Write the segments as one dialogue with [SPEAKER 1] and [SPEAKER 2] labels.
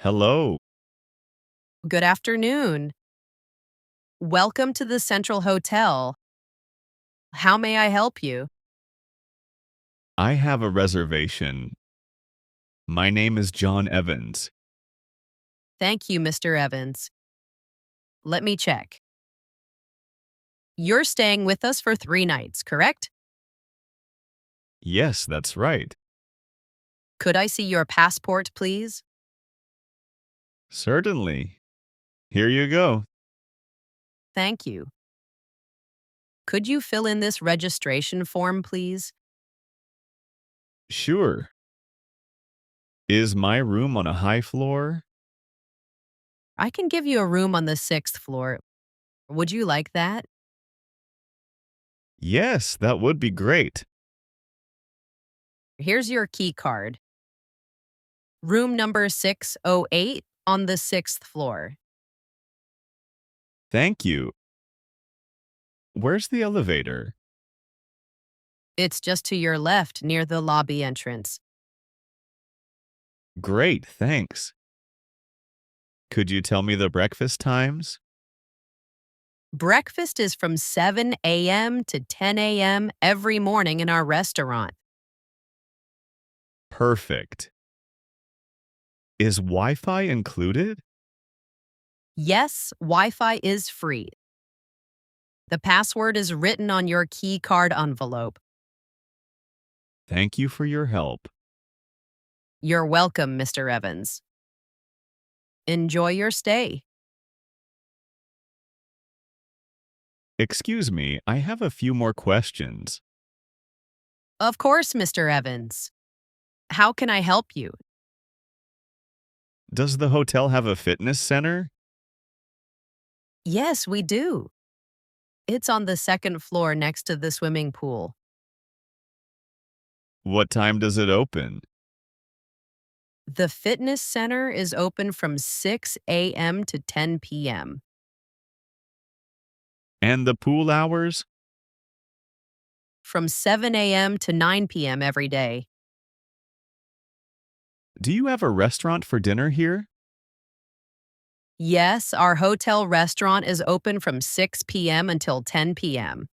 [SPEAKER 1] Hello.
[SPEAKER 2] Good afternoon. Welcome to the Central Hotel. How may I help you?
[SPEAKER 1] I have a reservation. My name is John Evans.
[SPEAKER 2] Thank you, Mr. Evans. Let me check. You're staying with us for 3 nights, correct?
[SPEAKER 1] Yes, that's right.
[SPEAKER 2] Could I see your passport, please?
[SPEAKER 1] Certainly. Here you go.
[SPEAKER 2] Thank you. Could you fill in this registration form, please?
[SPEAKER 1] Sure. Is my room on a high floor?
[SPEAKER 2] I can give you a room on the 6th floor. Would you like that?
[SPEAKER 1] Yes, that would be great.
[SPEAKER 2] Here's your key card. Room number 608 on the 6th floor.
[SPEAKER 1] Thank you. Where's the elevator?
[SPEAKER 2] It's just to your left near the lobby entrance.
[SPEAKER 1] Great, thanks. Could you tell me the breakfast times?
[SPEAKER 2] Breakfast is from 7 a.m. to 10 a.m. every morning in our restaurant.
[SPEAKER 1] Perfect. Is Wi-Fi included?
[SPEAKER 2] Yes, Wi Fi is free. The password is written on your key card envelope.
[SPEAKER 1] Thank you for your help.
[SPEAKER 2] You're welcome, Mr. Evans. Enjoy your stay.
[SPEAKER 1] Excuse me, I have a few more questions.
[SPEAKER 2] Of course, Mr. Evans. How can I help you?
[SPEAKER 1] Does the hotel have a fitness center?
[SPEAKER 2] Yes, we do. It's on the 2nd floor next to the swimming pool.
[SPEAKER 1] What time does it open?
[SPEAKER 2] The fitness center is open from 6 a.m. to 10 p.m.
[SPEAKER 1] And the pool hours?
[SPEAKER 2] from 7 a.m. to 9 p.m. every day.
[SPEAKER 1] Do you have a restaurant for dinner here?
[SPEAKER 2] Yes, our hotel restaurant is open from 6 p.m. until 10 p.m.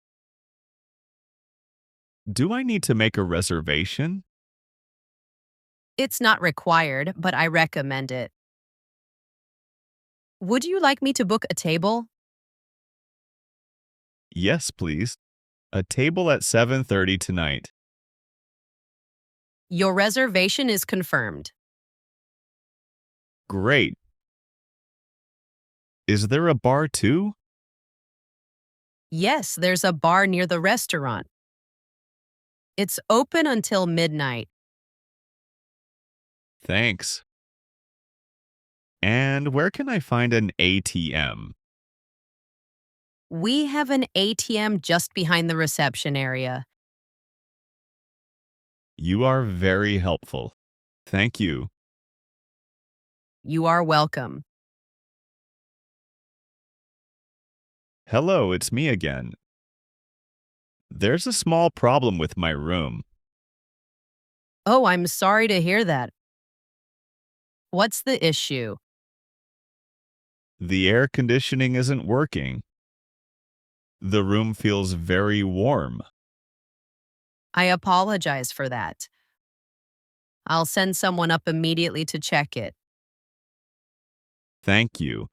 [SPEAKER 1] Do I need to make a reservation?
[SPEAKER 2] It's not required, but I recommend it. Would you like me to book a table?
[SPEAKER 1] Yes, please. A table at 7:30 tonight.
[SPEAKER 2] Your reservation is confirmed.
[SPEAKER 1] Great. Is there a bar too?
[SPEAKER 2] Yes, there's a bar near the restaurant. It's open until midnight.
[SPEAKER 1] Thanks. And where can I find an ATM?
[SPEAKER 2] We have an ATM just behind the reception area.
[SPEAKER 1] You are very helpful. Thank you.
[SPEAKER 2] You are welcome.
[SPEAKER 1] Hello, it's me again. There's a small problem with my room.
[SPEAKER 2] Oh, I'm sorry to hear that. What's the issue?
[SPEAKER 1] The air conditioning isn't working. The room feels very warm.
[SPEAKER 2] I apologize for that. I'll send someone up immediately to check it.
[SPEAKER 1] Thank you.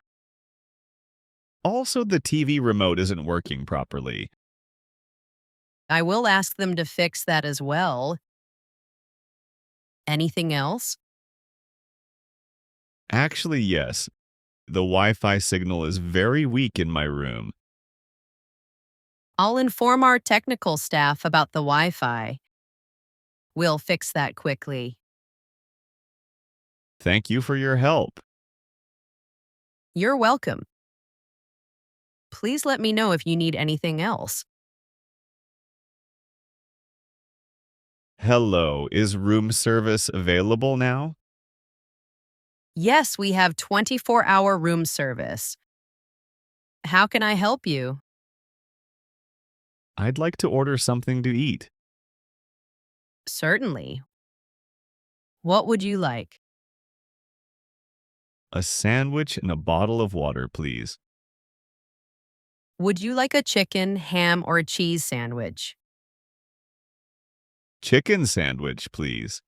[SPEAKER 1] Also, the TV remote isn't working properly.
[SPEAKER 2] I will ask them to fix that as well. Anything else?
[SPEAKER 1] Actually, yes. The Wi-Fi signal is very weak in my room.
[SPEAKER 2] I'll inform our technical staff about the Wi Fi. We'll fix that quickly.
[SPEAKER 1] Thank you for your help.
[SPEAKER 2] You're welcome. Please let me know if you need anything else.
[SPEAKER 1] Hello, is room service available now?
[SPEAKER 2] Yes, we have 24-hour room service. How can I help you?
[SPEAKER 1] I'd like to order something to eat.
[SPEAKER 2] Certainly. What would you like?
[SPEAKER 1] A sandwich and a bottle of water, please.
[SPEAKER 2] Would you like a chicken, ham, or cheese sandwich?
[SPEAKER 1] Chicken sandwich, please.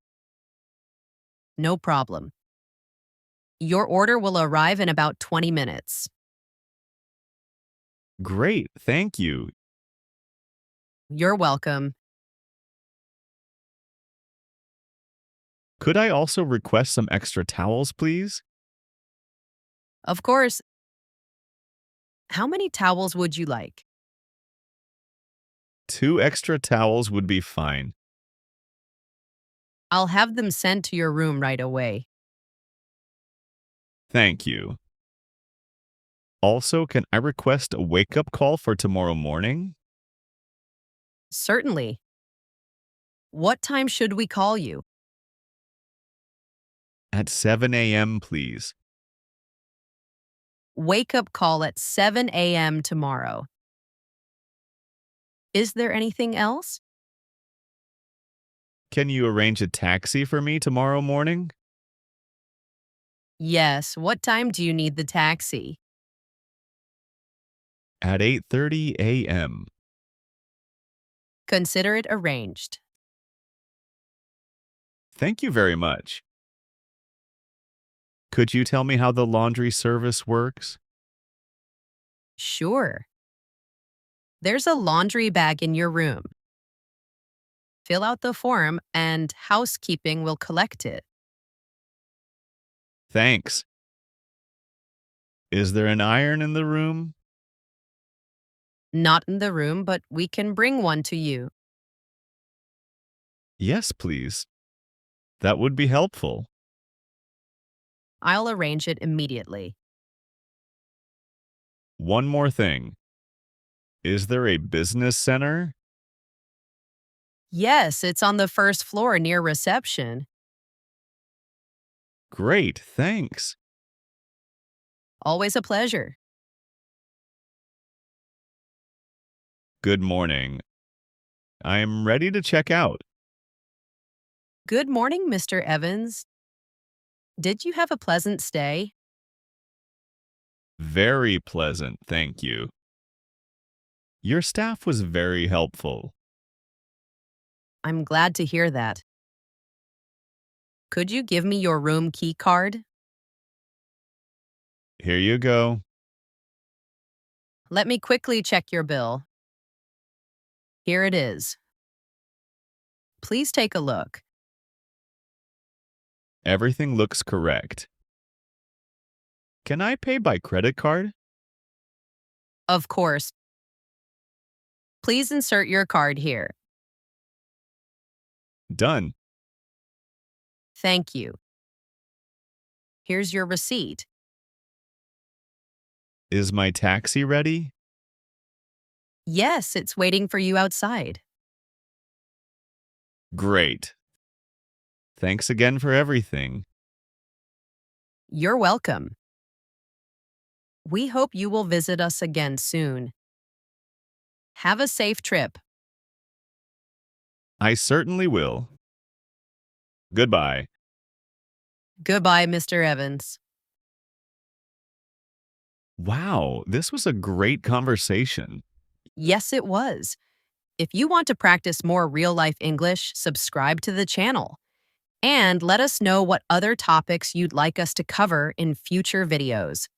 [SPEAKER 2] No problem. Your order will arrive in about 20 minutes.
[SPEAKER 1] Great, thank you.
[SPEAKER 2] You're welcome.
[SPEAKER 1] Could I also request some extra towels, please?
[SPEAKER 2] Of course. How many towels would you like?
[SPEAKER 1] 2 extra towels would be fine.
[SPEAKER 2] I'll have them sent to your room right away.
[SPEAKER 1] Thank you. Also, can I request a wake-up call for tomorrow morning?
[SPEAKER 2] Certainly. What time should we call you?
[SPEAKER 1] At 7 a.m., please.
[SPEAKER 2] Wake up call at 7 a.m. tomorrow. Is there anything else?
[SPEAKER 1] Can you arrange a taxi for me tomorrow morning?
[SPEAKER 2] Yes. What time do you need the taxi?
[SPEAKER 1] At 8:30 a.m.
[SPEAKER 2] Consider it arranged.
[SPEAKER 1] Thank you very much. Could you tell me how the laundry service works?
[SPEAKER 2] Sure. There's a laundry bag in your room. Fill out the form and housekeeping will collect it.
[SPEAKER 1] Thanks. Is there an iron in the room?
[SPEAKER 2] Not in the room, but we can bring one to you.
[SPEAKER 1] Yes, please. That would be helpful.
[SPEAKER 2] I'll arrange it immediately.
[SPEAKER 1] One more thing. Is there a business center?
[SPEAKER 2] Yes, it's on the first floor near reception.
[SPEAKER 1] Great, thanks.
[SPEAKER 2] Always a pleasure.
[SPEAKER 1] Good morning. I am ready to check out.
[SPEAKER 2] Good morning, Mr. Evans. Did you have a pleasant stay?
[SPEAKER 1] Very pleasant, thank you. Your staff was very helpful.
[SPEAKER 2] I'm glad to hear that. Could you give me your room key card?
[SPEAKER 1] Here you go.
[SPEAKER 2] Let me quickly check your bill. Here it is. Please take a look.
[SPEAKER 1] Everything looks correct. Can I pay by credit card?
[SPEAKER 2] Of course. Please insert your card here.
[SPEAKER 1] Done.
[SPEAKER 2] Thank you. Here's your receipt.
[SPEAKER 1] Is my taxi ready?
[SPEAKER 2] Yes, it's waiting for you outside.
[SPEAKER 1] Great. Thanks again for everything.
[SPEAKER 2] You're welcome. We hope you will visit us again soon. Have a safe trip.
[SPEAKER 1] I certainly will. Goodbye.
[SPEAKER 2] Goodbye, Mr. Evans.
[SPEAKER 1] Wow, this was a great conversation.
[SPEAKER 2] Yes, it was. If you want to practice more real-life English, subscribe to the channel. And let us know what other topics you'd like us to cover in future videos.